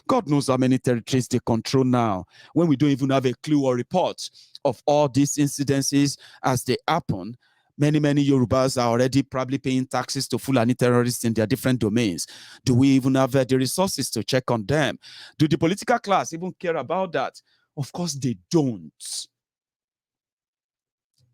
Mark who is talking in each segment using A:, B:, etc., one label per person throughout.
A: God knows how many territories they control now, when we don't even have a clue or report of all these incidences as they happen. Many Yorubas are already probably paying taxes to Fulani terrorists in their different domains. Do we even have the resources to check on them? Do the political class even care about that? Of course they don't.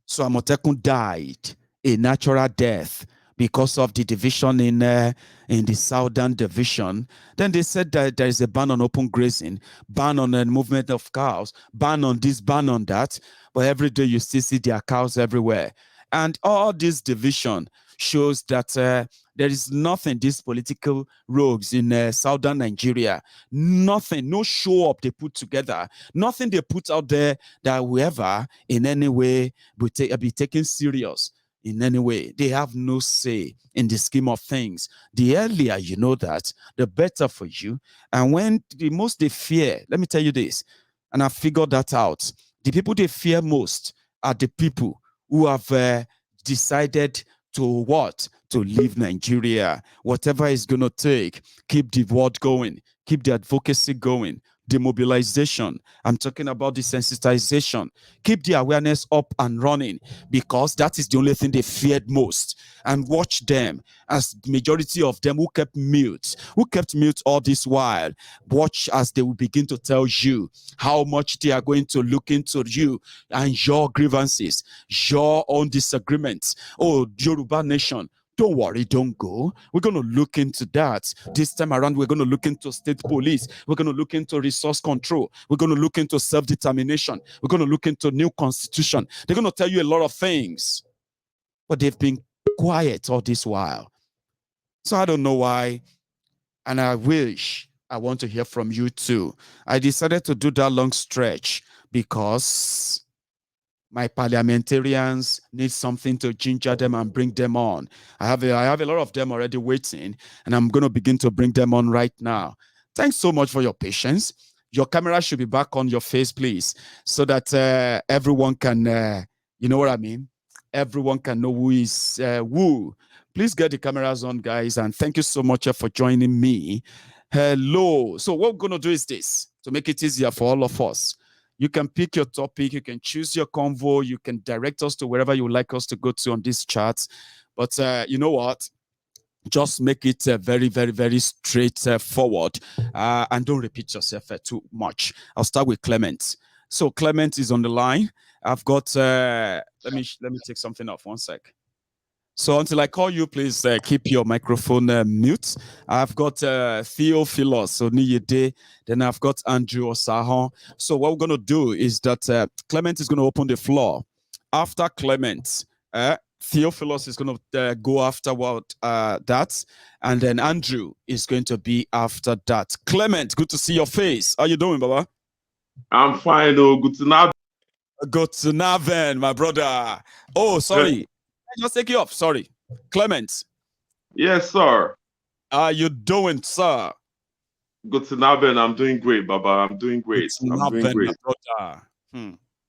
A: So Amotekun died a natural death because of the division in the southern division. Then they said that there is a ban on open grazing, ban on the movement of cows, ban on this, ban on that. But every day you still see their cows everywhere. And all this division shows that there is nothing these political rogues in southern Nigeria, nothing, no show up they put together, nothing they put out there that will ever in any way be taken serious in any way. They have no say in the scheme of things. The earlier you know that, the better for you. And when the most they fear, let me tell you this, and I figured that out, the people they fear most are the people who have decided to what? To leave Nigeria. Whatever it's going to take, keep the word going, keep the advocacy going, the mobilization. I'm talking about the sensitization. Keep the awareness up and running, because that is the only thing they feared most. And watch them, as the majority of them who kept mute all this while. Watch as they will begin to tell you how much they are going to look into you and your grievances, your own disagreements. Oh, Yoruba nation, don't worry, don't go. We're going to look into that. This time around, we're going to look into state police. We're going to look into resource control. We're going to look into self-determination. We're going to look into new constitution. They're going to tell you a lot of things. But they've been quiet all this while. So I don't know why. And I want to hear from you too. I decided to do that long stretch because my parliamentarians need something to ginger them and bring them on. I have a lot of them already waiting, and I'm going to begin to bring them on right now. Thanks so much for your patience. Your camera should be back on your face, please, so that everyone can, you know what I mean? Everyone can know who is who. Please get the cameras on, guys, and thank you so much for joining me. Hello. So what we're going to do is this, to make it easier for all of us. You can pick your topic, you can choose your convo, you can direct us to wherever you would like us to go to on this chat. But you know what? Just make it very, very, very straightforward, and don't repeat yourself too much. I'll start with Clement. So Clement is on the line. I've got, let me take something off, 1 sec. So until I call you, please keep your microphone mute. I've got Theophilus Oniyede, then I've got Andrew Osahon. So what we're going to do is that Clement is going to open the floor. After Clement, Theophilus is going to go after that, and then Andrew is going to be after that. Clement, good to see your face. How you doing, Baba?
B: I'm fine, though. Good to know.
A: Good to know, Ben, my brother. Oh, sorry. I just take you off. Sorry. Clement.
B: Yes, sir.
A: How you doing, sir?
B: Good to know, Ben. I'm doing great, Baba. I'm doing great. I'm doing great.
A: Brother.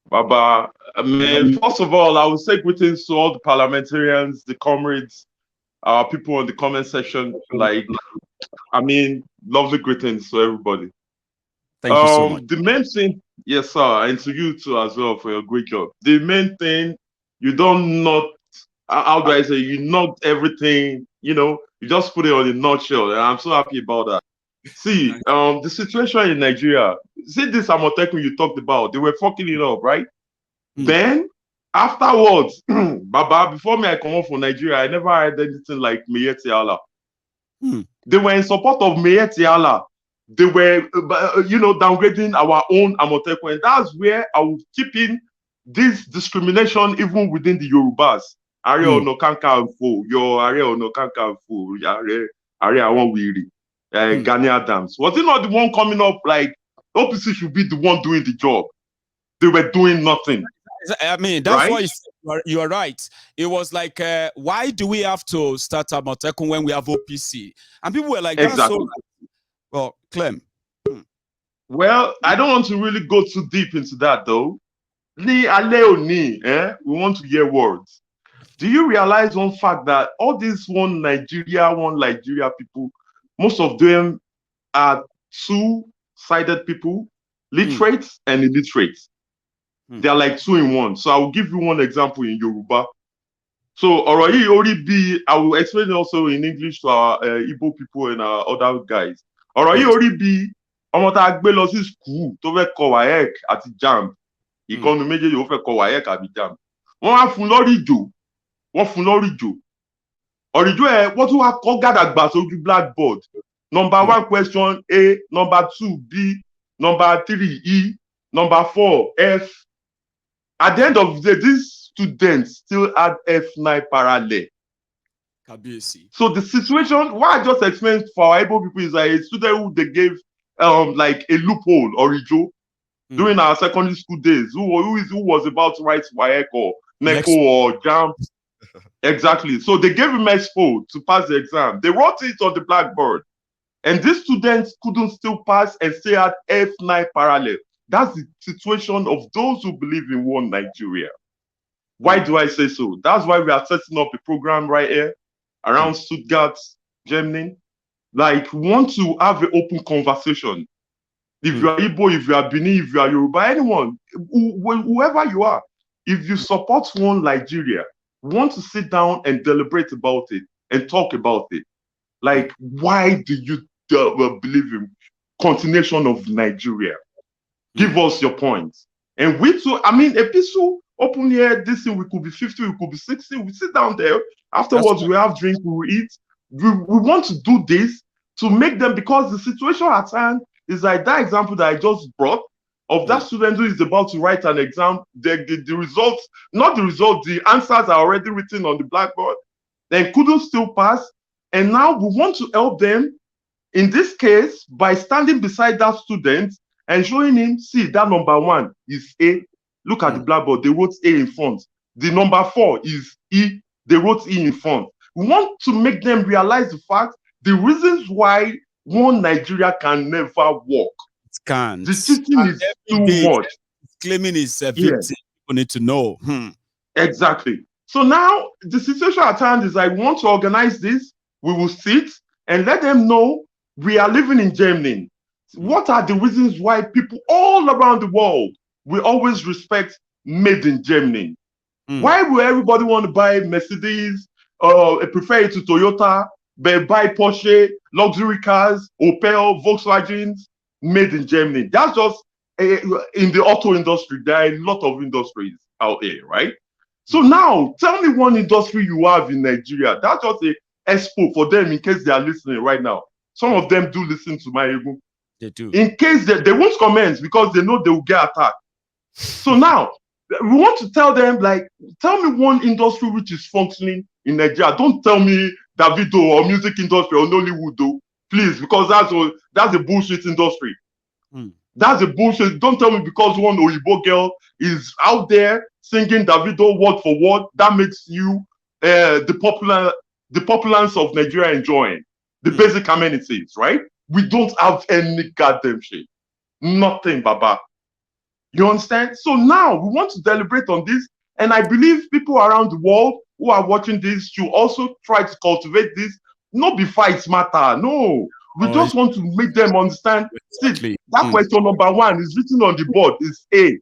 B: Baba, I mean, first of all, I will say greetings to all the parliamentarians, the comrades, people on the comment section. Like, I mean, lovely greetings to everybody.
A: Thank you so much.
B: The main thing, yes, sir, and to you too as well for your great job. The main thing, you don't not, how do I say, you knocked everything, you know, you just put it on a nutshell, and I'm so happy about that. See, the situation in Nigeria, see this Amotekun you talked about, they were fucking it up, right? Then, afterwards, Baba, before me, I come off from Nigeria, I never heard anything like Meyeti Allah. They were in support of Meyeti Allah. They were, you know, downgrading our own Amotekun. And that's where I will keep in this discrimination even within the Yorubas. Are Ono Kankanfo, your Are Ono Kankanfo, Are Awon Wiri, Gani Adams. Was it not the one coming up like OPC should be the one doing the job? They were doing nothing.
A: I mean, that's right? Why you are right. It was like, why do we have to start Amotekun when we have OPC? And people were like,
B: exactly.
A: That's so right. Well, Clem.
B: Well, I don't want to really go too deep into that though. We want to hear words. Do you realize one fact that all these one Nigeria people, most of them are two-sided people, literates and illiterates. They are like two in one. So I will give you one example in Yoruba. So ọ̀rọ̀ yìí orí bí I will explain it also in English to our Igbo people and our other guys. Ọ̀rọ̀ yìí orí bí ọmọ tá a gbé lọ sí school tó fẹ́ kọ WAEC àti JAMB. Ìkànnì méjèèjì ó fẹ́ kọ WAEC àbí JAMB. Wọ́n wá fún lórí ìjò. Wọ́n fún lórí ìjò. Ọ̀rìjò ẹ̀ wọ́n tún wá kọ́ gàdàgbà sójú blackboard. Number 1 question A, number 2 B, number 3 E, number 4 F. At the end of the day, these students still had F9 parallel. So the situation, what I just explained for our Igbo people is like a student who they gave like a loophole or during our secondary school days, who was about to write WAEC or NECO or JAMB. Exactly. So they gave him expo to pass the exam. They wrote it on the blackboard. And these students couldn't still pass and stay at F9 parallel. That's the situation of those who believe in one Nigeria. Why do I say so? That's why we are setting up a program right here around Stuttgart, Germany. Like, we want to have an open conversation. If you are Igbo, if you are Benin, if you are Yoruba, anyone, whoever you are, if you support one Nigeria, we want to sit down and deliberate about it and talk about it. Like, why do you believe in continuation of Nigeria? Give us your points. And we too, I mean, a peaceful open here, this thing, we could be 50, we could be 60. We sit down there. Afterwards, we have drink, we will eat. We want to do this to make them, because the situation at hand is like that example that I just brought of that student who is about to write an exam. The results, not the results, the answers are already written on the blackboard. Then couldn't still pass. And now we want to help them, in this case, by standing beside that student and showing him, see, that number 1 is A. Look at the blackboard. They wrote A in front. The number 4 is E. They wrote E in front. We want to make them realize the fact, the reasons why one Nigeria can never work.
A: It can't.
B: The cheating is too much.
A: Claiming is a victim. People need to know.
B: Exactly. So now the situation at hand is like, we want to organize this. We will sit and let them know we are living in Germany. What are the reasons why people all around the world will always respect made in Germany? Why will everybody want to buy Mercedes, prefer it to Toyota, but buy Porsche, luxury cars, Opel, Volkswagens, made in Germany? That's just in the auto industry. There are a lot of industries out there, right? So now, tell me one industry you have in Nigeria. That's just a expo for them in case they are listening right now. Some of them do listen to my ego.
A: They do.
B: In case they won't comment because they know they will get attacked. So now, we want to tell them, like, tell me one industry which is functioning in Nigeria. Don't tell me Davido or music industry or Nollywood, though, please, because that's a bullshit industry. That's a bullshit. Don't tell me because one Oyibo girl is out there singing Davido word for word, that makes you the populace of Nigeria enjoying the basic amenities, right? We don't have any goddamn shit. Nothing, Baba. You understand? So now we want to deliberate on this. And I believe people around the world who are watching this should also try to cultivate this. Not be fights matter. No. We just want to make them understand. Exactly. See, that question number 1 is written on the board. Is A.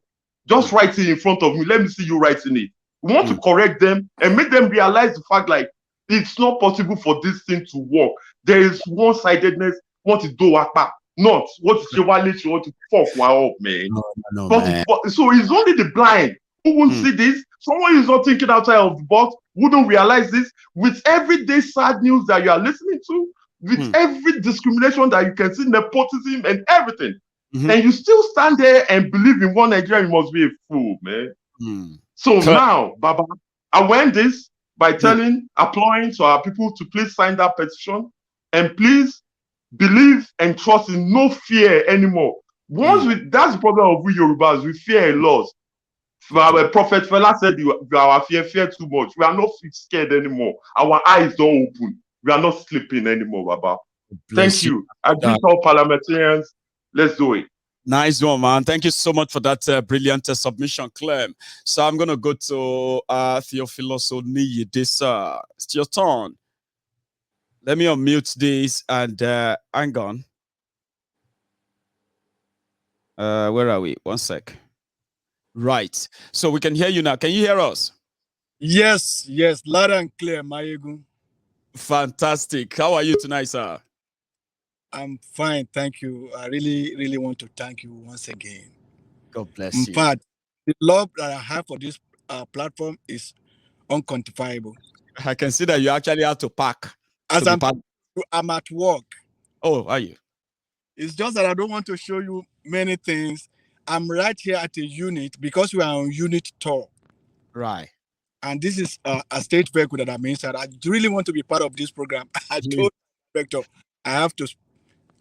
B: Just write it in front of me. Let me see you writing it. We want to correct them and make them realize the fact, like, it's not possible for this thing to work. There is one-sidedness. Want to do not what is your wallet you want to fuck wow up, man.
A: No,
B: man. So it's only the blind who won't see this. Someone who's not thinking outside of the box wouldn't realize this. With everyday sad news that you are listening to, with every discrimination that you can see, nepotism and everything, and you still stand there and believe in one Nigeria, you must be a fool, man. So now, Baba, I went this by applying to our people to please sign that petition and please believe and trust in no fear anymore. That's the problem of we Yorubas. We fear a lot. Prophet Fela said, our fear too much. We are not scared anymore. Our eyes don't open. We are not sleeping anymore, Baba. Thank you. I greet all parliamentarians. Let's do it.
A: Nice one, man. Thank you so much for that brilliant submission, Clem. So I'm going to go to Theophilus Oniyedesa. It's your turn. Let me unmute this and hang on. Where are we? One sec. Right. So we can hear you now. Can you hear us?
C: Yes, loud and clear, Mayegun.
A: Fantastic. How are you tonight, sir?
C: I'm fine, thank you. I really want to thank you once again.
A: God bless
C: In
A: you.
C: fact, the love that I have for this platform is unquantifiable.
A: I can see that you actually have to pack.
C: As I'm at work.
A: Oh, are you?
C: It's just that I don't want to show you many things. I'm right here at a unit because we are on unit tour.
A: Right.
C: And this is a state vehicle that I'm inside. I really want to be part of this program. I told the director I have to.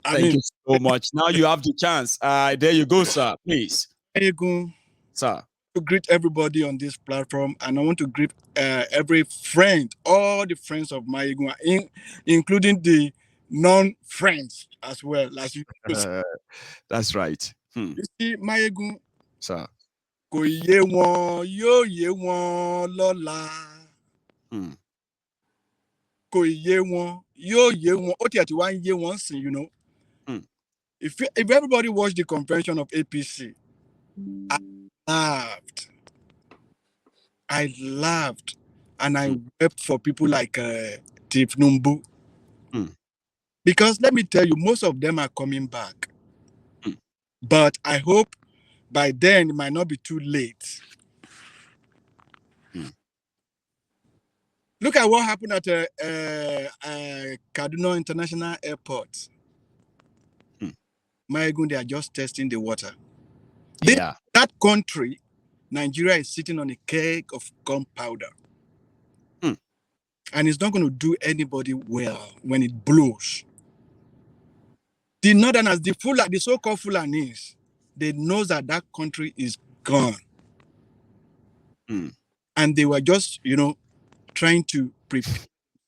A: Thank you so much. Now you have the chance. There you go, sir. Please.
C: Mayegun,
A: sir.
C: To greet everybody on this platform, and I want to greet every friend, all the friends of Mayegun, including the non-friends as well. As you
A: That's right.
C: You see, Mayegun,
A: sir.
C: Kò yé wọn, yóò yé wọn lọ́la. Kò yé wọn, yóò yé wọn. Ó tiẹ̀ ti wá ń yé wọn sìn, you know. If everybody watched the convention of APC, I laughed, and I wept for people like Tifnumbu. Because let me tell you, most of them are coming back. But I hope by then it might not be too late. Look at what happened at Kaduna International Airport. Mayegun, they are just testing the water. That country, Nigeria, is sitting on a keg of gunpowder. And it's not going to do anybody well when it blows. The Northerners, the so-called Fulanis, they know that that country is gone. And they were just, trying to prepare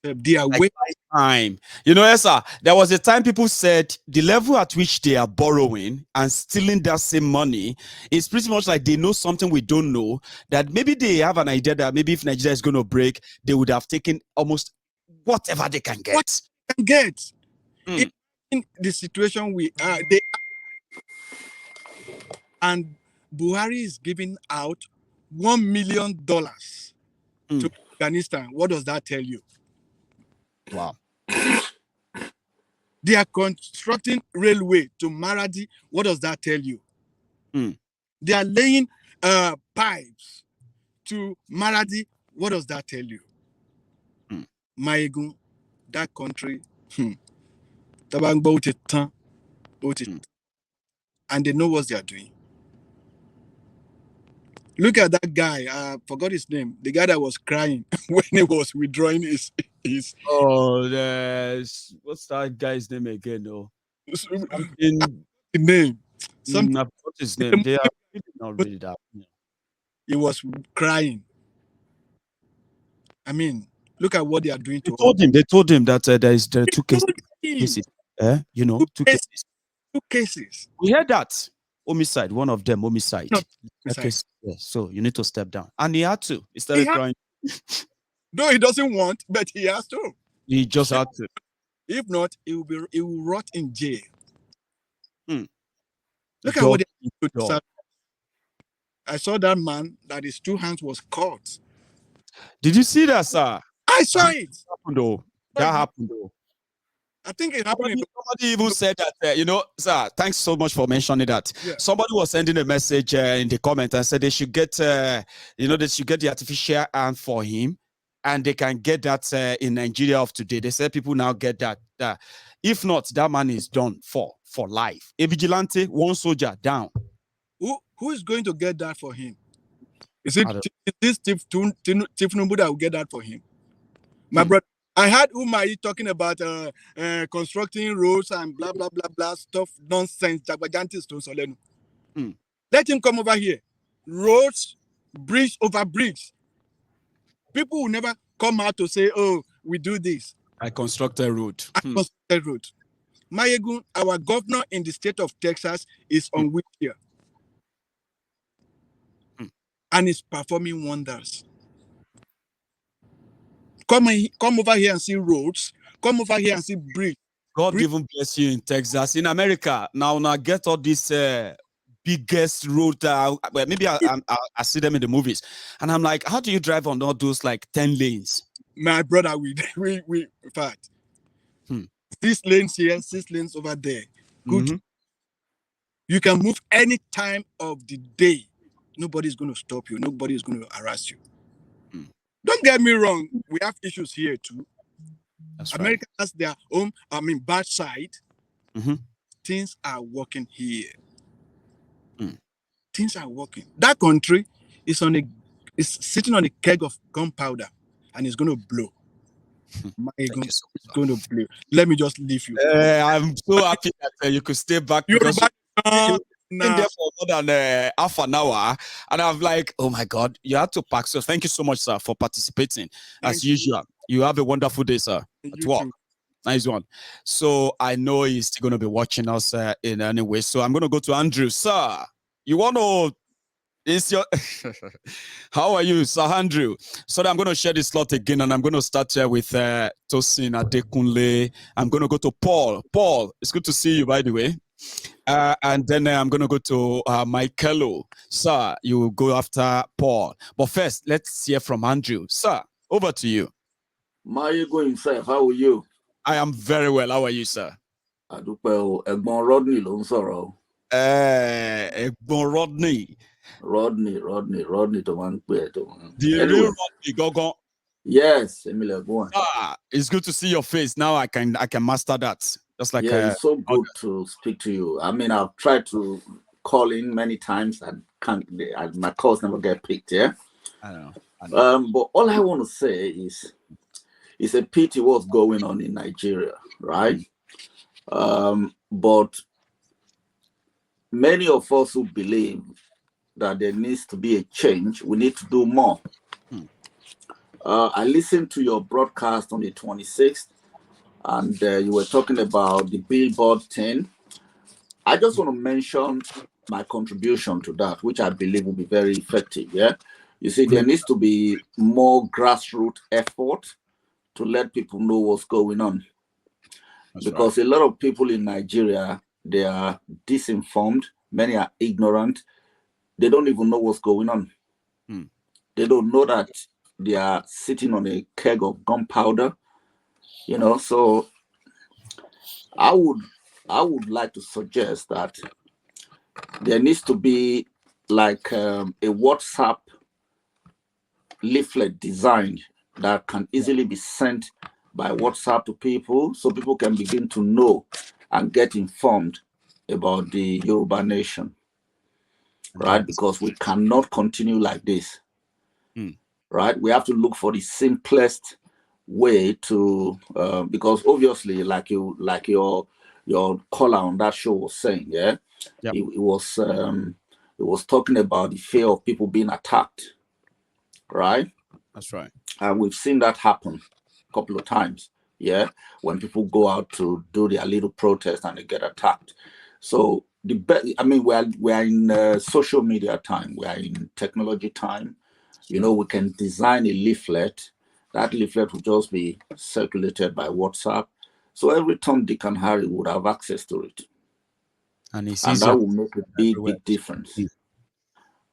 C: their way.
A: Time. Yes, sir. There was a time people said the level at which they are borrowing and stealing that same money is pretty much like they know something we don't know, that maybe they have an idea that maybe if Nigeria is going to break, they would have taken almost whatever they can get.
C: In the situation we are, and Buhari is giving out $1 million to Afghanistan. What does that tell you?
A: Wow.
C: They are constructing railway to Maradi. What does that tell you? They are laying pipes to Maradi. What does that tell you? Mayegun, that country, and they know what they are doing. Look at that guy. I forgot his name. The guy that was crying when he was withdrawing his.
A: Oh, what's that guy's name again? No,
C: something name.
A: I forgot his name. They are not really that.
C: He was crying. I mean, look at what they are doing to
A: him. They told him that there are two cases. Two cases.
C: Two cases.
A: We heard that. Homicide, one of them, homicide.
C: No,
A: okay, so you need to step down. And he had to. He started crying.
C: No, he doesn't want, but he has to.
A: He just had to.
C: If not, he will rot in jail. Look at what they do. I saw that man that his 2 hands was cut.
A: Did you see that, sir?
C: I saw it.
A: That happened, though.
C: I think it happened.
A: Somebody even said that, sir, thanks so much for mentioning that.
C: Yeah.
A: Somebody was sending a message in the comment and said they should get, they should get the artificial hand for him, and they can get that in Nigeria of today. They said people now get that. If not, that man is done for life. A vigilante, one soldier down.
C: Who is going to get that for him? Is it this Tifnumbu that will get that for him? My brother, I heard Umai talking about constructing roads and blah, blah, blah, blah, stuff, nonsense. Let him come over here. Roads, bridge over bridge. People will never come out to say, oh, we do this.
A: I construct a road.
C: Mayegun, our governor in the state of Texas is on wheelchair. And is performing wonders. Come over here and see roads. Come over here and see bridge.
A: God even bless you in Texas. In America, now get all these biggest road. Well, maybe I see them in the movies, and I'm like, how do you drive on all those like 10 lanes?
C: My brother, we in fact, 6 lanes here, 6 lanes over there. Good.
A: Mm-hmm.
C: You can move any time of the day. Nobody's going to stop you. Nobody's going to harass you. Don't get me wrong. We have issues here too.
A: That's
C: America
A: right.
C: has their own, bad side.
A: Mm-hmm.
C: Things are working here.
A: Mm.
C: Things are working. That country is sitting on a keg of gunpowder, and it's going to blow. It's going to blow. Let me just leave you.
A: I'm so happy that you could stay back because you've been there for more than half an hour, and I'm like, oh my God, you had to pack. So thank you so much, sir, for participating. As usual, you have a wonderful day, sir. At work.
C: Too.
A: Nice one. So I know he's going to be watching us in any way. So I'm going to go to Andrew, sir. You want to? Is your how are you, Sir Andrew? So I'm going to share this slot again, and I'm going to start here with Tosin Adekunle. I'm going to go to Paul. Paul, it's good to see you, by the way. And then I'm going to go to Michaelo. Sir, you go after Paul. But first, let's hear from Andrew. Sir, over to you.
D: Mayego himself, how are you?
A: I am very well. How are you, sir?
D: Adúpẹ́, ẹ̀gbọ́n Rodney ló ń sọ̀rọ̀.
A: Ẹ̀gbọ́n Rodney.
D: Rodney tó máa ń pè ẹ́ tó máa ń.
A: The real Rodney Gogon.
D: Yes, Emile Ẹ̀gbọ́n.
A: It's good to see your face. Now I can master that. Just like
D: it's so good to speak to you. I mean, I've tried to call in many times and my calls never get picked. Yeah.
A: I know.
D: But all I want to say is, it's a pity what's going on in Nigeria, right? But many of us who believe that there needs to be a change, we need to do more. I listened to your broadcast on the 26th, and you were talking about the billboard thing. I just want to mention my contribution to that, which I believe will be very effective. Yeah, you see, there needs to be more grassroots effort to let people know what's going on. Because a lot of people in Nigeria, they are disinformed. Many are ignorant. They don't even know what's going on. They don't know that they are sitting on a keg of gunpowder. You know, so I would like to suggest that there needs to be like a WhatsApp leaflet design that can easily be sent by WhatsApp to people, so people can begin to know and get informed about the Yoruba nation, right? Because we cannot continue like this, right? We have to look for the simplest way to, because obviously, like your caller on that show was saying, yeah, it was talking about the fear of people being attacked, right?
A: That's right.
D: And we've seen that happen a couple of times, yeah, when people go out to do their little protest and they get attacked. So we are in social media time, we are in technology time. You know, we can design a leaflet. That leaflet will just be circulated by WhatsApp, so every Tom, Dick, and Harry would have access to it, and that will make a big difference.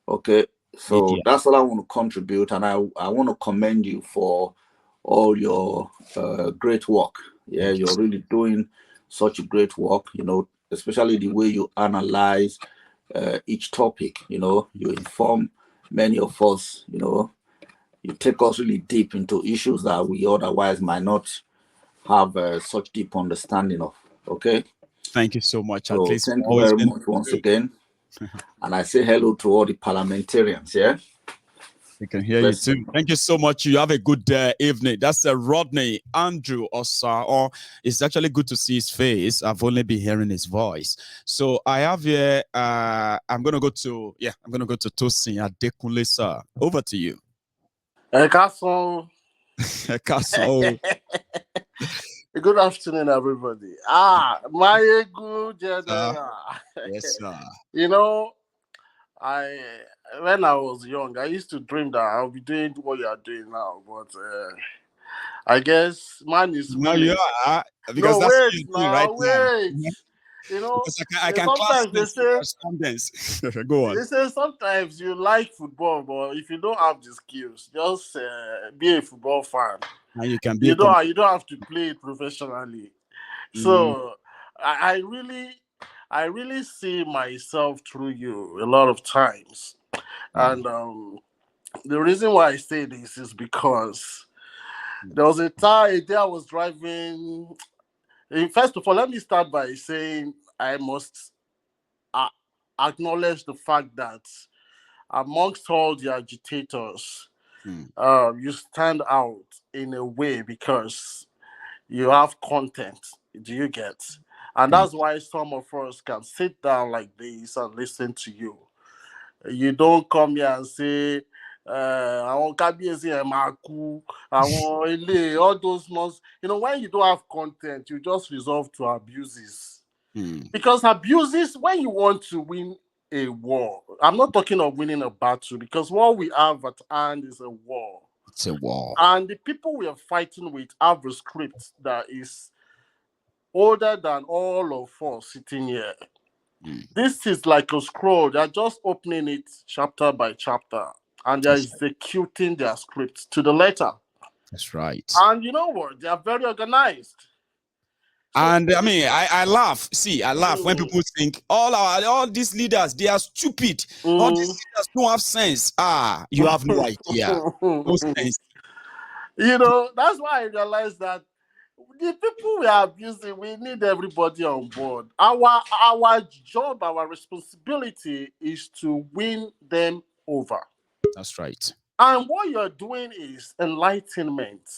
D: Okay. So that's all I want to contribute, and I want to commend you for all your great work. Yeah, you're really doing such a great work, you know, especially the way you analyze each topic. You know, you inform many of us, you know, you take us really deep into issues that we otherwise might not have such deep understanding of. Okay.
A: Thank you so much.
D: So thank you very much once again. And I say hello to all the parliamentarians, yeah?
A: We can hear you too. Thank you so much. You have a good evening. That's Rodney Andrew Osa, or it's actually good to see his face. I've only been hearing his voice. So I have here, I'm going to go to Tosin Adekunle, sir. Over to you.
E: Castle. Good afternoon, everybody. My good general.
A: Yes, sir.
E: You know, when I was young, I used to dream that I'll be doing what you are doing now, but I guess man is
A: now you are, because
E: no,
A: that's
E: wait, now,
A: right
E: wait.
A: now.
E: You know,
A: Because I can class
E: sometimes they
A: this
E: say
A: correspondence. Go on.
E: they say sometimes you like football, but if you don't have the skills, just be a football fan.
A: And you can be a
E: You don't have to play it professionally. So I really see myself through you a lot of times, and the reason why I say this is because there was a day I was driving. First of all, let me start by saying I must uh, acknowledge the fact that amongst all the agitators, you stand out in a way because you have content. Do you get? And
A: Thank
E: that's why some of us can sit down like this and listen to you. You don't come here and say, àwọn kábíyèsí ẹ̀ máa kú, àwọn ilé, all those nonsense. You know, when you don't have content, you just resort to abuses. Because abuses, when you want to win a war, I'm not talking of winning a battle, because what we have at hand is a war.
A: It's a war.
E: And the people we are fighting with have a script that is older than all of us sitting here. This is like a scroll. They're just opening it chapter by chapter, and they're executing their script to the letter.
A: That's right.
E: And you know what? They are very organized. So,
A: and I mean, I laugh. See, I laugh when people think all these leaders, they are stupid. All these leaders don't have sense. You have no idea. No sense.
E: You know, that's why I realized that the people we are abusing, we need everybody on board. Our job, our responsibility is to win them over.
A: That's right.
E: And what you're doing is enlightenment,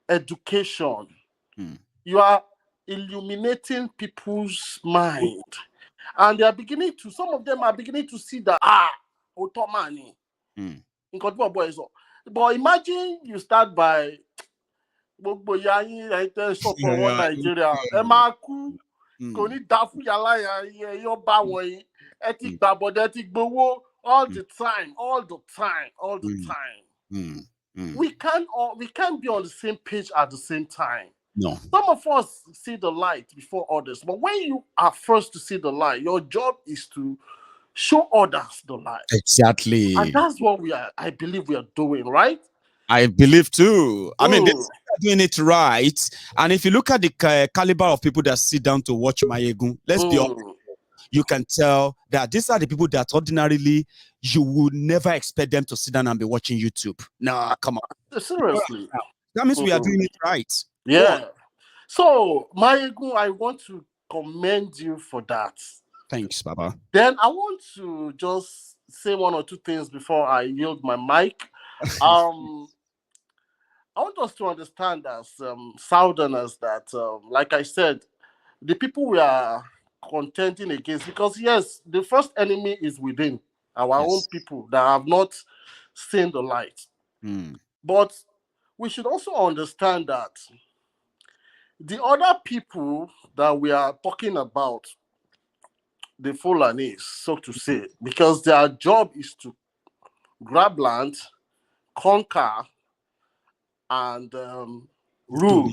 E: education. You are illuminating people's mind. And they are beginning to, some of them are beginning to see that, Ottomani. But imagine you start by gbogbo ìyá yín ẹ̀yin tẹ́ sọ̀pọ̀ wọn Nàìjíríà ẹ máa kú kò ní dá fún yàrá ẹ̀yọ́ bá wọn yín ẹ ti gbàbọ̀dẹ̀ ẹ ti gbowó all the time. We can't be on the same page at the same time.
A: No.
E: Some of us see the light before others, but when you are first to see the light, your job is to show others the light.
A: Exactly.
E: And that's what I believe we are doing, right?
A: I believe too. I mean, they're doing it right. And if you look at the caliber of people that sit down to watch Mayegun, let's be honest, you can tell that these are the people that ordinarily you would never expect them to sit down and be watching YouTube. Nah, come on.
E: Seriously.
A: That means we are doing it right.
E: Yeah. So, Mayegun, I want to commend you for that.
A: Thanks, Baba.
E: Then I want to just say one or two things before I yield my mic. I want us to understand as Southerners that, like I said, the people we are contending against, because yes, the first enemy is within our own people that have not seen the light. But we should also understand that the other people that we are talking about, the Fulanis, so to say, because their job is to grab land, conquer, and rule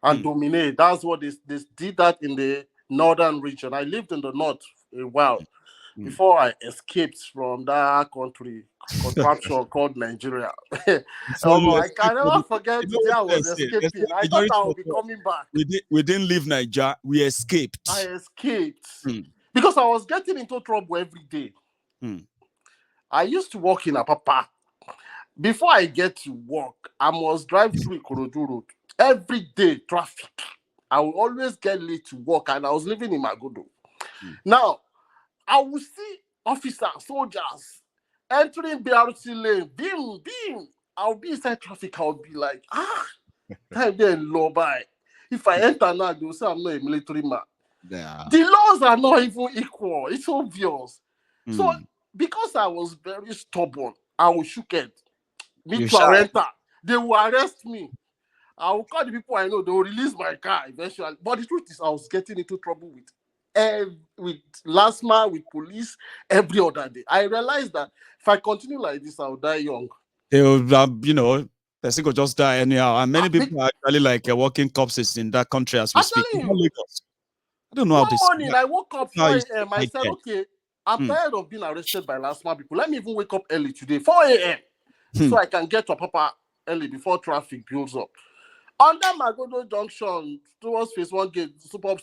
E: and dominate. That's what they did that in the northern region. I lived in the north a while before I escaped from that country contraption called Nigeria. I can never forget the day I was escaping. I thought I would be coming back.
A: We didn't leave Nigeria. We escaped.
E: I escaped because I was getting into trouble every day. I used to work in Apapa. Before I get to work, I must drive through Ikorodu Road. Every day, traffic. I will always get late to work, and I was living in Magodo. Now, I will see officers, soldiers, entering BRT lane, beam. I'll be inside traffic, I'll be like, time there in low by. If I enter now, they'll say I'm not a military man.
A: Yeah.
E: The laws are not even equal. It's obvious. So, because I was very stubborn, I was shooked. Me to enter. They will arrest me. I will call the people I know. They will release my car eventually. But the truth is, I was getting into trouble with LASMA, with police, every other day. I realized that if I continue like this, I'll die young.
A: They will, the could just die anyhow. And many people are actually like walking corpses in that country as we speak. I don't know how
E: One
A: this.
E: morning, I woke up 4
A: Nice.
E: a.m. I said,
A: Yes.
E: okay, I'm tired of being arrested by last month people. Let me even wake up early today, 4 a.m. so I can get to Papa early before traffic builds up. Under Magodo Junction, towards phase 1 gate,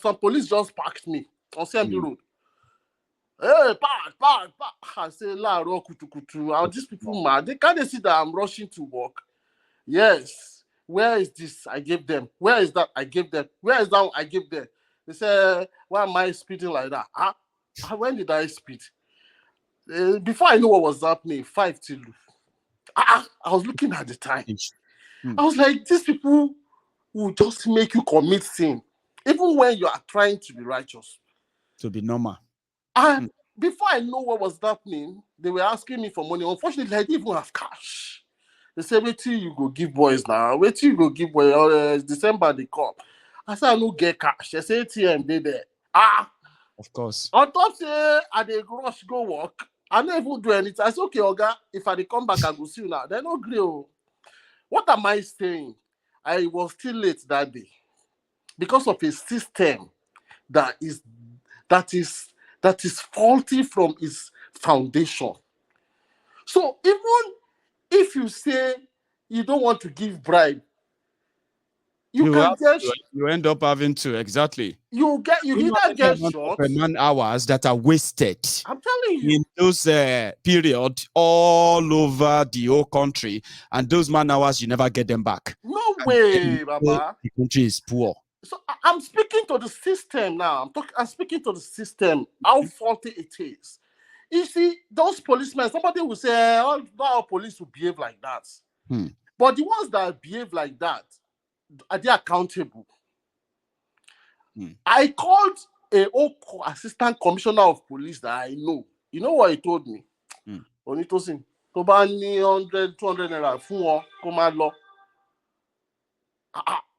E: some police just parked me on CMB Road. Hey, park. I say, La Kutu. Are these people mad? They can't see that I'm rushing to work. Yes. Where is this? I gave them. Where is that? I gave them. Where is that? I gave them. They say, why am I speeding like that? When did I speed? Before I know what was happening, 5 till. I was looking at the time. I was like, these people will just make you commit sin, even when you are trying to be righteous.
A: To be normal.
E: And before I know what was happening, they were asking me for money. Unfortunately, I didn't even have cash. They said, wait till you go give boys now. Wait till you go give boys. December they come. I said, I don't get cash. They say ATM, they there.
A: Of course.
E: On top say, I dey rush go work. I don't even do anything. I said, okay, Oga, if I dey come back, I go see you now. They no agree. What am I saying? I was still late that day because of a system that is faulty from its foundation. So even if you say you don't want to give bribe, you
A: end up having to, exactly.
E: You either get shot.
A: Man hours that are wasted.
E: I'm telling you.
A: In those period all over the whole country, and those man hours you never get them back.
E: No way, Baba.
A: The country is poor.
E: So I'm speaking to the system now. I'm speaking to the system, how faulty it is. You see, those policemen, somebody will say, all our police will behave like that. But the ones that behave like that, are they accountable? I called a assistant commissioner of police that I know. You know what he told me? Onitosin, tó bá ní 100, 200 naira fún wọn, kó má lọ.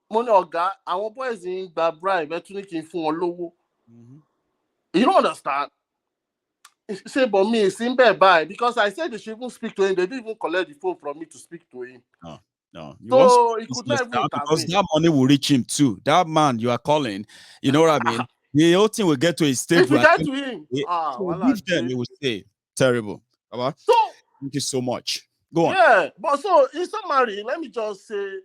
E: Money ọ̀gá, àwọn boys in gba bribe, ẹ tún ní kí n fún wọn lówó. You don't understand? He said, but me, it's in bed by because I said they should even speak to him. They didn't even collect the phone from me to speak to him.
A: No.
E: So he could not even
A: because that money will reach him too. That man you are calling, you know what I mean? The whole thing will get to a stage
E: if we get to him,
A: leave them, he will say, terrible. So, thank you so much. Go on.
E: Yeah, but so in summary, let me just say,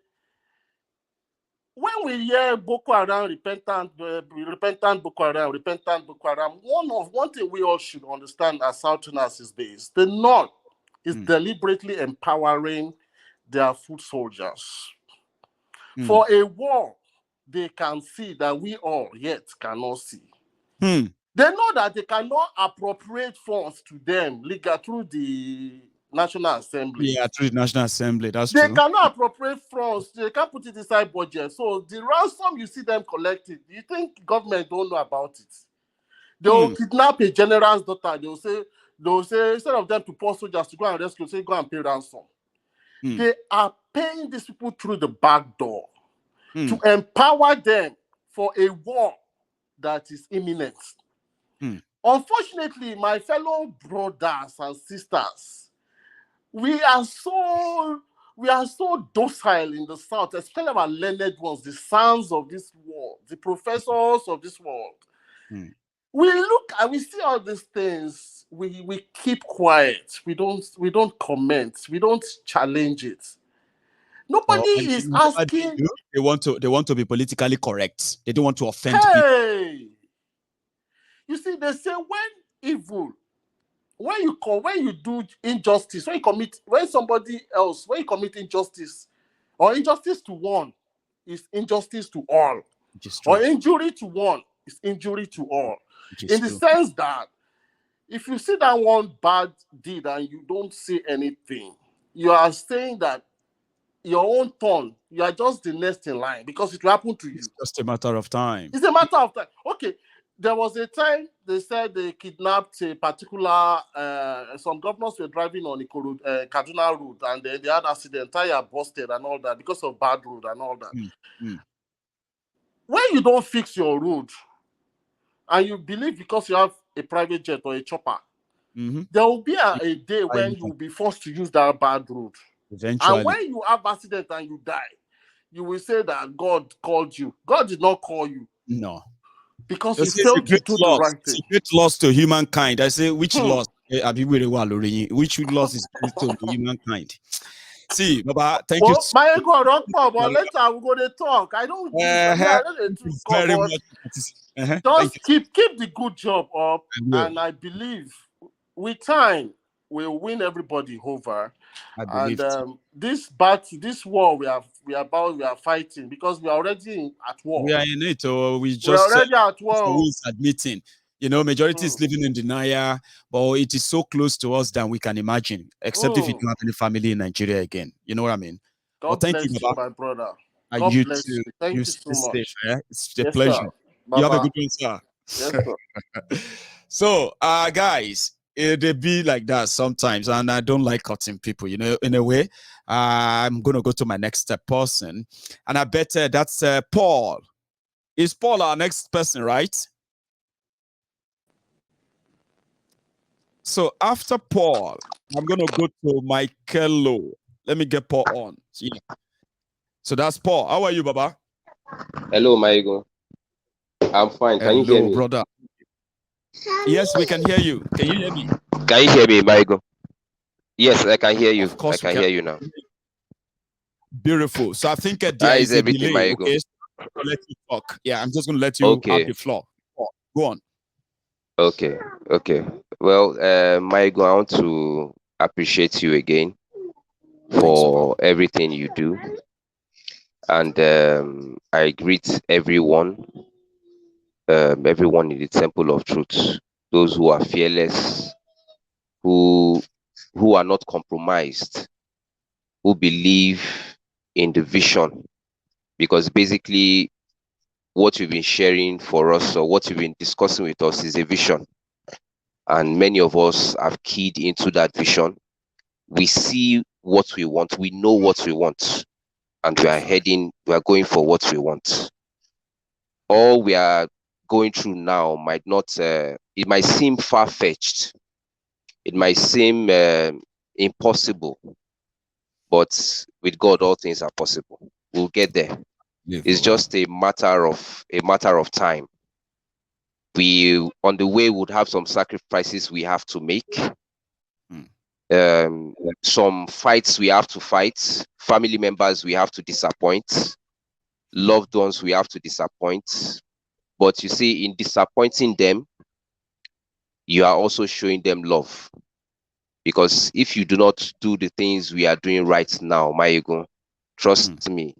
E: when we hear Boko Haram, repentant Boko Haram, one thing we all should understand as Southerners is this: the North is deliberately empowering their foot soldiers for a war they can see that we all yet cannot see. They know that they cannot appropriate funds to them legal through the National Assembly.
A: Yeah, through the National Assembly, that's
E: true.
A: They
E: cannot appropriate funds. They can't put it inside budget. So the ransom you see them collecting, you think government don't know about it? They will kidnap a general's daughter. They will say instead of them to post soldiers to go and rescue, say go and pay ransom. They are paying these people through the back door to empower them for a war that is imminent. Unfortunately, my fellow brothers and sisters, we are so docile in the South, especially our learned ones, the sons of this world, the professors of this world. We look and we see all these things. We keep quiet. We don't comment. We don't challenge it. Nobody is asking.
A: They want to be politically correct. They don't want to offend people.
E: You see, they say when you do injustice, when you commit injustice, or injustice to one is injustice to all, or injury to one is injury to all. In the sense that if you see that one bad deed and you don't say anything, you are saying that your own turn, you are just the next in line because it will happen to you.
A: It's just a matter of time.
E: It's a matter of time. Okay. There was a time they said they kidnapped a particular, some governors were driving on the Kaduna road and they had accident, tire busted and all that because of bad road and all that. When you don't fix your road and you believe because you have a private jet or a chopper, there will be a day when you will be forced to use that bad road.
A: Eventually.
E: And when you have accident and you die, you will say that God called you. God did not call you.
A: No.
E: because
A: You
E: he
A: see, it's a
E: failed to
A: great
E: do the
A: loss.
E: right
A: It's
E: thing.
A: a great loss to humankind. I say, which
E: Hmm.
A: loss? Which loss is great to humankind? See, Baba, thank you.
E: Well, my ego don't come, but later we're gonna talk. I don't do I don't
A: Thank you
E: come,
A: very
E: but
A: much. Thank
E: just
A: you.
E: keep the good job up,
A: I will.
E: and I believe with time we'll win everybody over.
A: I believe.
E: And this war we are fighting, because we are already at war.
A: We are in it, or we
E: We're
A: just
E: already at war.
A: who is admitting. Majority is living in denial, but it is so close to us than we can imagine, except if you don't have any family in Nigeria again. You know what I mean?
E: God
A: thank you,
E: bless you,
A: Baba.
E: my brother.
A: And
E: God
A: you
E: bless
A: too.
E: you. Thank
A: You
E: you
A: stay
E: so much.
A: safe. It's a
E: Yes,
A: pleasure.
E: sir.
A: You have a
E: Bye-bye.
A: good one, sir.
E: Yes, sir.
A: So, guys, they be like that sometimes, and I don't like cutting people. In a way, I'm gonna go to my next person, and I bet that's Paul. Is Paul our next person, right? So after Paul, I'm gonna go to Michaelo. Let me get Paul on. Yeah. So that's Paul. How are you, Baba?
F: Hello, Maigo. I'm fine. Can you hear me?
A: Brother. Yes, we can hear you. Can you hear me?
F: Can you hear me, Maigo? Yes, I can hear you.
A: Of course,
F: I can hear you now.
A: Beautiful. So I think there
F: How
A: is
F: is
A: a
F: everything,
A: delay.
F: Maigo?
A: Okay, so I'll let you talk. Yeah, I'm just going to let you have the floor. Go on.
F: Okay. Well, Maigo, I want to appreciate you again for everything you do, and I greet everyone in the Temple of Truth, those who are fearless, who are not compromised, who believe in the vision, because basically what you've been sharing for us, or what you've been discussing with us, is a vision, and many of us have keyed into that vision. We see what we want, we know what we want, and we are going for what we want. All we are going through now might not, it might seem far-fetched, it might seem impossible, but with God all things are possible. We'll get there. It's just a matter of time. We, on the way, would have some sacrifices we have to make, some fights we have to fight, family members we have to disappoint, loved ones we have to disappoint. But you see, in disappointing them, you are also showing them love. Because if you do not do the things we are doing right now, my ego, trust me,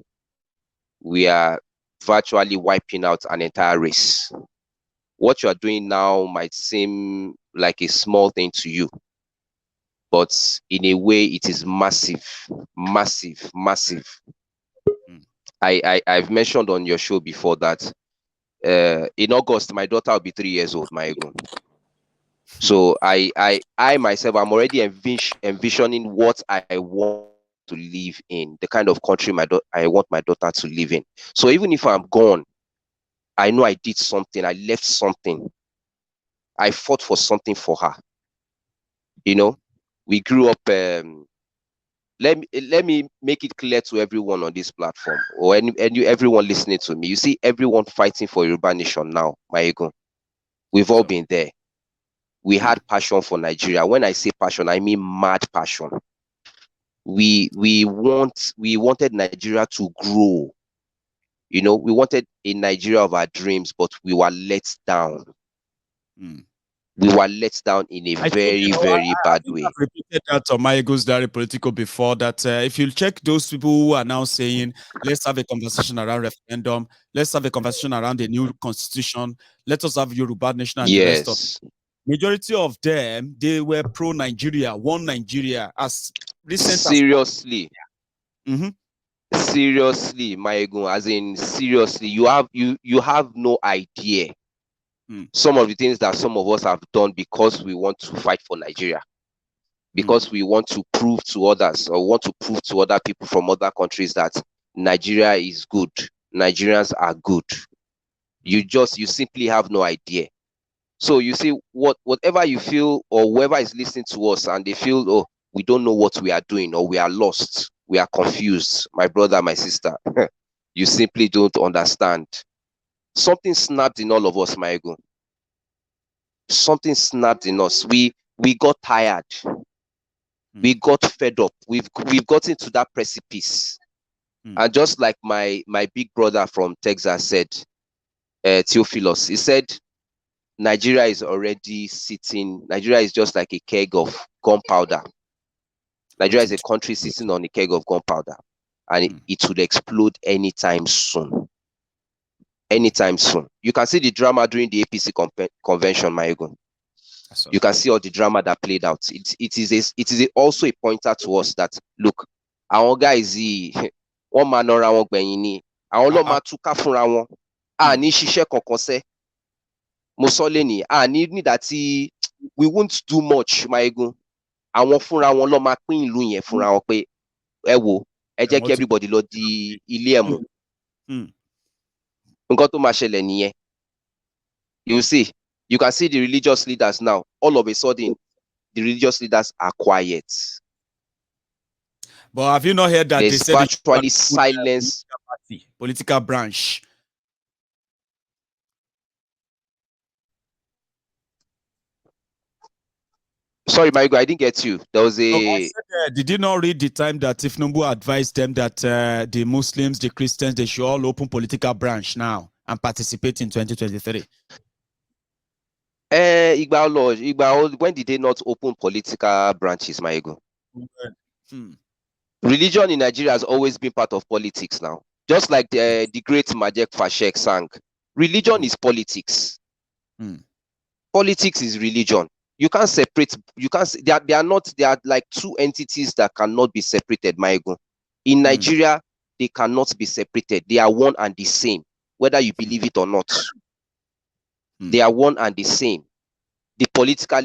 F: we are virtually wiping out an entire race. What you are doing now might seem like a small thing to you, but in a way it is massive. I've mentioned on your show before that in August my daughter will be 3 years old, my ego. So I myself, I'm already envisioning what I want to live in, the kind of country I want my daughter to live in. So even if I'm gone, I know I did something, I left something, I fought for something for her. We grew up. Let me make it clear to everyone on this platform, or everyone listening to me. You see, everyone fighting for Yoruba nation now, my ego. We've all been there. We had passion for Nigeria. When I say passion, I mean mad passion. We wanted Nigeria to grow. We wanted a Nigeria of our dreams, but we were let down. We were let down in a very bad way.
A: I've repeated that on my Eagles Diary Political before, that if you check those people who are now saying, let's have a conversation around referendum, let's have a conversation around a new constitution, let us have Yoruba nation and the rest of majority of them, they were pro-Nigeria, one Nigeria, as recent
F: seriously. Seriously, Maegun, as in seriously, you have no idea some of the things that some of us have done because we want to fight for Nigeria, because we want to prove to others, or want to prove to other people from other countries that Nigeria is good, Nigerians are good. You simply have no idea. So you see, whatever you feel, or whoever is listening to us and they feel, oh, we don't know what we are doing, or we are lost, we are confused, my brother, my sister, you simply don't understand. something snapped in all of us, my ego. Something snapped in us. We got tired. We got fed up. We've gotten to that precipice. And just like my big brother from Texas said, Theophilus, he said, Nigeria is just like a keg of gunpowder. Nigeria is a country sitting on a keg of gunpowder, and it would explode anytime soon. Anytime soon. You can see the drama during the APC convention, my ego. You can see all the drama that played out. It is also a pointer to us that, look, our guys, one man or our gbenyini, àwọn ló máa túká fúnra wọn. A ní ṣiṣẹ́ kankan ṣe. Mo sọ lẹ́ni, a ní nígbà tí we won't do much, my ego. Àwọn fúnra wọn ló máa pín ìlú yẹn fúnra wọn pé ẹ wo, ẹ jẹ́ kí everybody lọ di ilé ẹ̀ mú. Nǹkan tó máa ṣẹlẹ̀ nìyẹn. You see, you can see the religious leaders now. All of a sudden, the religious leaders are quiet.
A: But have you not heard that
F: there's
A: they said
F: virtually silence?
A: Political branch.
F: Sorry, Marigo, I didn't get you. There was a.
A: Did you not read the time that Tifnumbu advised them that the Muslims, the Christians, they should all open political branch now and participate in 2023?
F: When did they not open political branches, Marigo? Religion in Nigeria has always been part of politics now. Just like the great Majek Fashek sang, religion is politics. Politics is religion. You can't separate. They are like two entities that cannot be separated, Maigo. In Nigeria, they cannot be separated. They are one and the same, whether you believe it or not. They are one and the same. The political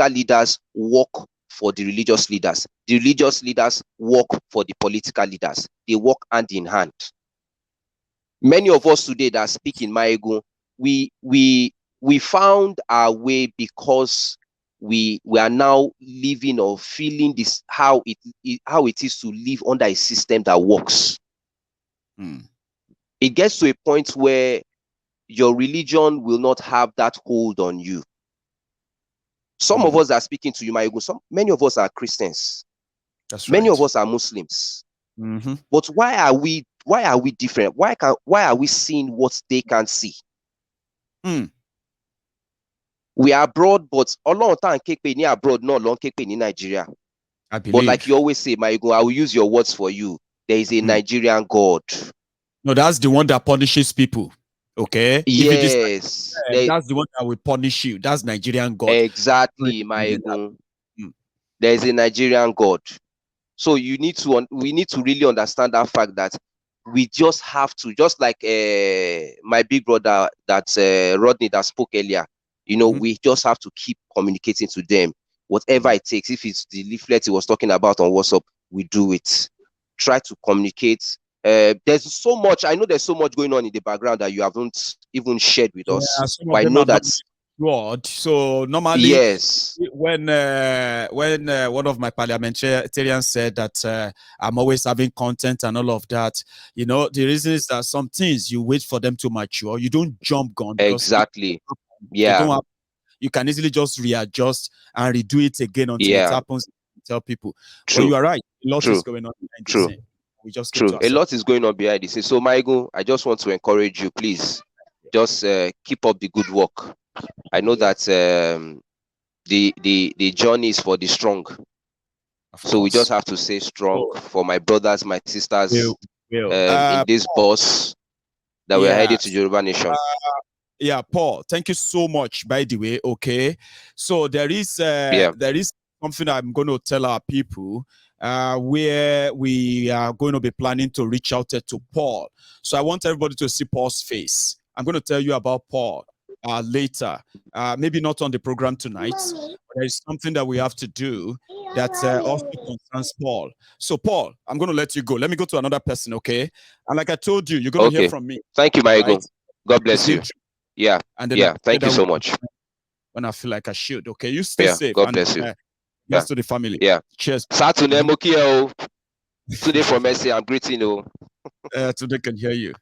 F: leaders work for the religious leaders. The religious leaders work for the political leaders. They work hand in hand. Many of us today that speak in Maigo, we found our way because we are now living or feeling this how it is to live under a system that works. It gets to a point where your religion will not have that hold on you. Some of us are speaking to you, many of us are Christians.
A: That's
F: many
A: right.
F: of us are Muslims. But why are we different? Why are we seeing what they can't see? We are abroad, but a long time keep abroad, not long keep in Nigeria.
A: I believe.
F: But like you always say, I will use your words for you. There is a Nigerian God.
A: No, that's the one that punishes people. Okay.
F: Yes.
A: That's the one that will punish you. That's Nigerian God.
F: Exactly, there is a Nigerian God. So we need to really understand that fact that we just have to, just like my big brother that Rodney that spoke earlier, we just have to keep communicating to them. Whatever it takes, if it's the leaflet he was talking about on WhatsApp, we do it. Try to communicate. There's so much, I know there's so much going on in the background that you haven't even shared with us. But I know that's
A: God. So normally,
F: yes,
A: when one of my parliamentarians said that I'm always having content and all of that, the reason is that some things you wait for them to mature. You don't jump gun.
F: Exactly. Yeah.
A: You can easily just readjust and redo it again until it happens. Tell people.
F: True.
A: But you are right. A lot is going on behind the scene. We just keep to
F: a lot is going on behind the scene. So, Michael, I just want to encourage you, please, just keep up the good work. I know that the journey is for the strong. So we just have to stay strong for my brothers, my sisters in this bus that we're headed to Yoruba Nation.
A: Paul, thank you so much, by the way. Okay. So there is something I'm going to tell our people where we are going to be planning to reach out to Paul. So I want everybody to see Paul's face. I'm going to tell you about Paul later. Maybe not on the program tonight. But there is something that we have to do that also concerns Paul. So Paul, I'm going to let you go. Let me go to another person, okay? And like I told you, you're going to hear from me.
F: Thank you, Michael. Right? God bless you. Yeah.
A: And then
F: thank you so much.
A: When I feel like I should, okay? You stay safe.
F: God bless you.
A: Yes to the family.
F: Yeah.
A: Cheers.
F: Saturday, Today from Messi, I'm greeting you.
A: Today can hear you.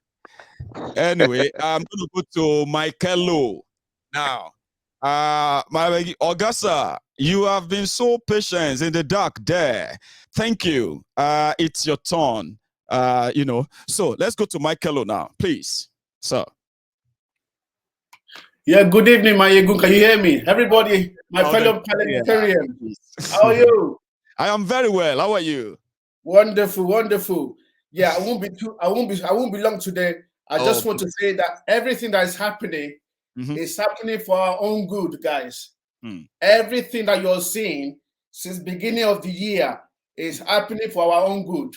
A: Anyway, I'm going to go to Michaelo now. My Augusta, you have been so patient in the dark there. Thank you. It's your turn. So let's go to Michaelo now, please, sir.
G: Yeah, good evening, Mayegun. Can you hear me? Everybody, my fellow parliamentarians. How are you?
A: I am very well. How are you?
G: Wonderful, wonderful. Yeah, I won't be long today. I just want to say that everything that is happening is happening for our own good, guys. Everything that you're seeing since beginning of the year is happening for our own good.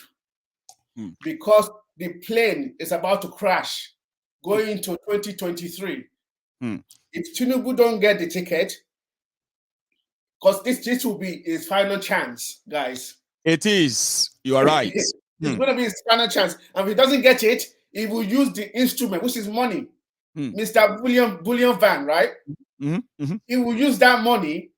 G: Because the plane is about to crash going into 2023. If Tinubu don't get the ticket, because this will be his final chance, guys.
A: It is. You are right.
G: It's going to be his final chance. And if he doesn't get it, he will use the instrument, which is money. Mr. Bullion Van, right? He will use that money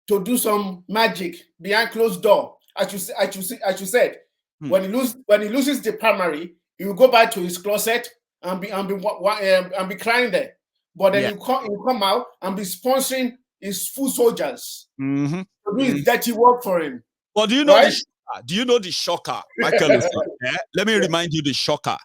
G: to do some magic behind closed door. As you said, when he loses the primary, he will go back to his closet and be crying there. But then you come out and be sponsoring his full soldiers to do his dirty work for him.
A: Well, do you know the shocker, Michael? Let me remind you the shocker.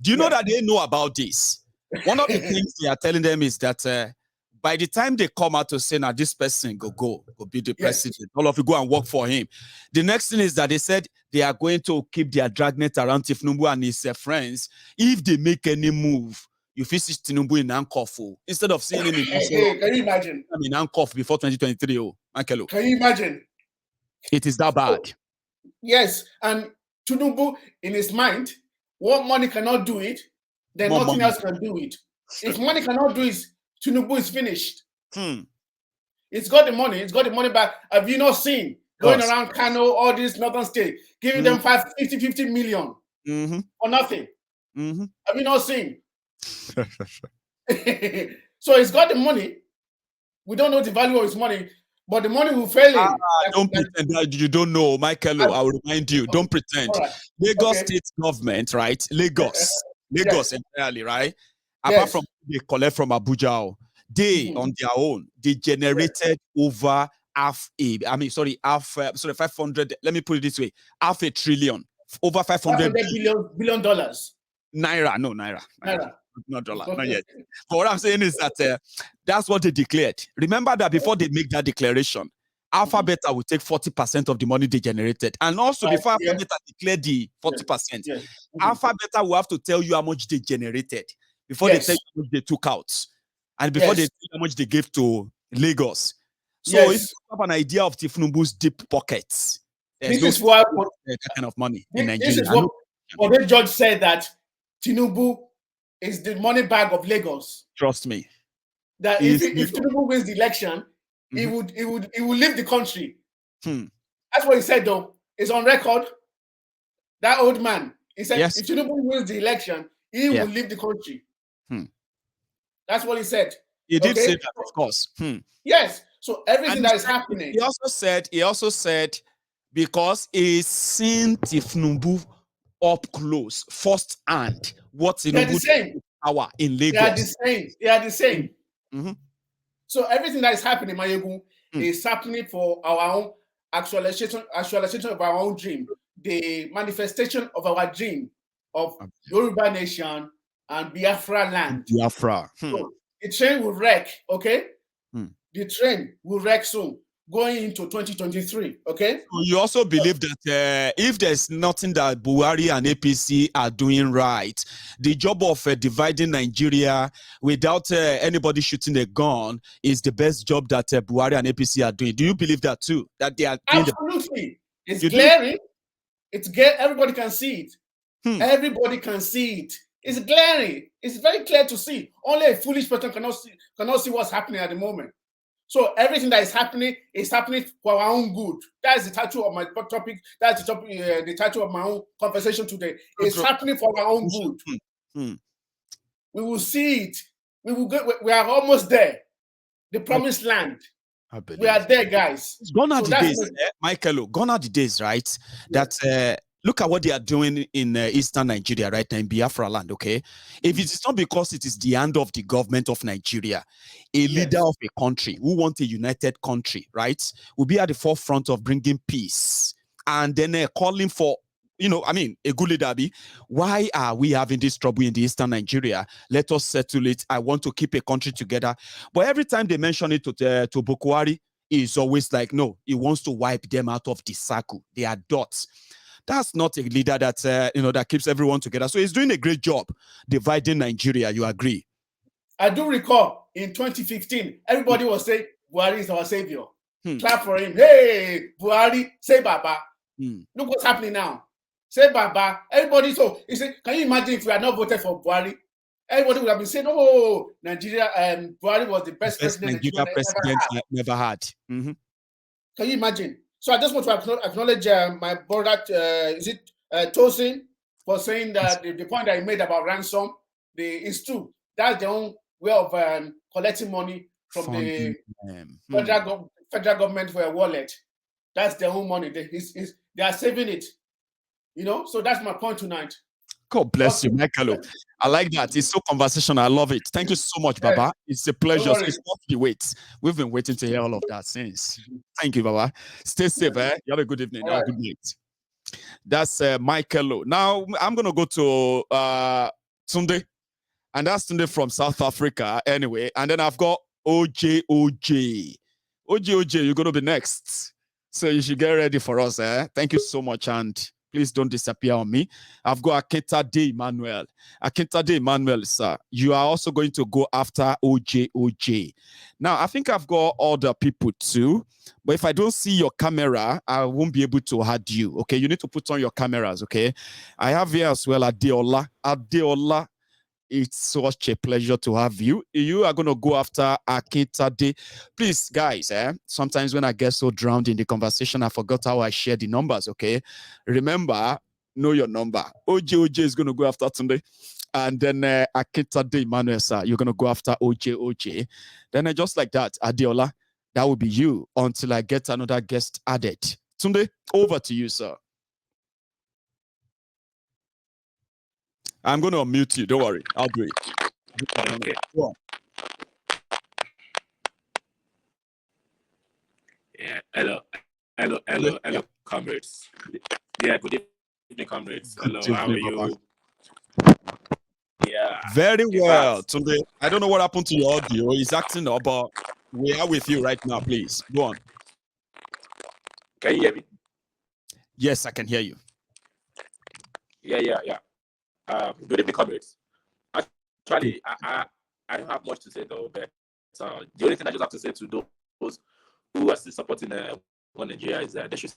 A: Do you know that they know about this? One of the things they are telling them is that by the time they come out to say, now this person go be the president, all of you go and work for him. The next thing is that they said they are going to keep their dragnet around Tinubu and his friends. If they make any move, you visit Tinubu in Ankoff instead of seeing him in
G: Can you imagine?
A: in Ankoff before 2023. Michael.
G: Can you imagine?
A: It is that bad.
G: So, yes, and Tinubu in his mind, what money cannot do it, then
A: More
G: nothing
A: money.
G: else can do it. If money cannot do it, Tinubu is finished. It's got the money. It's got the money back. Have you not seen going around Kano, all these northern states, giving them 50 million or nothing? Have you not seen? So he's got the money. We don't know the value of his money, but the money will fail him.
A: Don't pretend that you don't know, Michael. I will remind you. Don't pretend.
G: Right.
A: Lagos state government, right? Lagos entirely, right? Apart from they collect from Abuja, they on their own they generated over 500. Let me put it this way: $500 billion, over 500
G: billion dollars.
A: Naira, no naira. Not dollar, not yet. But what I'm saying is that that's what they declared. Remember that before they make that declaration, Alpha Beta will take 40% of the money they generated. And also before Alpha Beta declared the 40%, Alpha Beta will have to tell you how much they generated before they tell you how much they took out. And before they tell you how much they gave to Lagos. So if you have an idea of Tinubu's deep pockets,
G: this is why
A: that kind of money in Nigeria.
G: This is what the judge said, that Tinubu is the money bag of Lagos.
A: Trust me.
G: That if Tinubu wins the election, he would leave the country. That's what he said, though. It's on record. That old man, he said, if Tinubu wins the election, he will leave the country. That's what he said.
A: He did say that, of course.
G: Yes. So everything that is happening.
A: He also said because he's seen Tinubu up close, first hand, what's in power in Lagos.
G: They are the same. So everything that is happening, Mayegun, is happening for our own actualization of our own dream, the manifestation of our dream of Yoruba nation and Biafra land.
A: Biafra.
G: So the train will wreck, okay? The train will wreck soon, going into 2023, okay?
A: You also believe that if there's nothing that Buhari and APC are doing right, the job of dividing Nigeria without anybody shooting a gun is the best job that Buhari and APC are doing. Do you believe that too? That they are
G: absolutely. It's glaring. Everybody can see it. Everybody can see it. It's glaring. It's very clear to see. Only a foolish person cannot see what's happening at the moment. So everything that is happening for our own good. That's the title of my topic. That's the topic, the title of my own conversation today. It's happening for our own good. We will see it. We are almost there. The promised land. We are there, guys.
A: Gone are the days, Michael. Gone are the days, right? That look at what they are doing in eastern Nigeria right now, in Biafra land, okay? If it is not because it is the hand of the government of Nigeria, a leader of a country who wants a united country, right, will be at the forefront of bringing peace and then calling for, a good leader. Why are we having this trouble in the eastern Nigeria? Let us settle it. I want to keep a country together. But every time they mention it to Bukwari, is always like, no, he wants to wipe them out of the circle. They are dots. That's not a leader that that keeps everyone together. So he's doing a great job dividing Nigeria. You agree?
G: I do recall in 2015, everybody was saying Buhari is our savior. Clap for him. Hey, Buhari, say Baba. Look what's happening now. Say Baba. Everybody. So he said, can you imagine if we had not voted for Buhari? Everybody would have been saying, "Oh, Nigeria, Buhari was the best president
A: Nigeria president never had."
G: Can you imagine? So I just want to acknowledge my brother, Tosin, for saying that the point that he made about ransom, is true. That's their own way of collecting money from the federal government for a wallet. That's their own money. They are saving it. So that's my point tonight.
A: God bless you, Michael. I like that. It's so conversational. I love it. Thank you so much, Baba. It's a pleasure. It's worth the wait. We've been waiting to hear all of that since. Thank you, Baba. Stay safe. You have a good evening. Have a good night. That's Michael. Now I'm gonna go to Tunde, and that's Tunde from South Africa. Anyway, and then I've got OJ. You're gonna be next. So you should get ready for us. Thank you so much, and please don't disappear on me. I've got Akintade Emmanuel. Akintade Emmanuel, sir. You are also going to go after OJ. Now, I think I've got other people too. But if I don't see your camera, I won't be able to add you. Okay, you need to put on your cameras. Okay, I have here as well Adeola. It's such a pleasure to have you. You are going to go after Akintade. Please, guys, sometimes when I get so drowned in the conversation, I forgot how I share the numbers, okay? Remember, know your number. OJ is going to go after Tunde. And then Akintade Emmanuel, sir, you're going to go after OJ. Then just like that, Adeola, that will be you until I get another guest added. Tunde, over to you, sir. I'm going to unmute you. Don't worry. I'll do it.
H: Okay.
A: Go on.
H: Yeah. Hello, comrades. Yeah, good evening, comrades. Hello, how are you? Yeah.
A: Very well, Tunde. I don't know what happened to your audio. It's acting up, but we are with you right now. Please go on.
H: Can you hear me?
A: Yes, I can hear you.
H: Yeah. Good evening, comrades. Actually, I don't have much to say though, but the only thing I just have to say to those who are still supporting Nigeria is that they should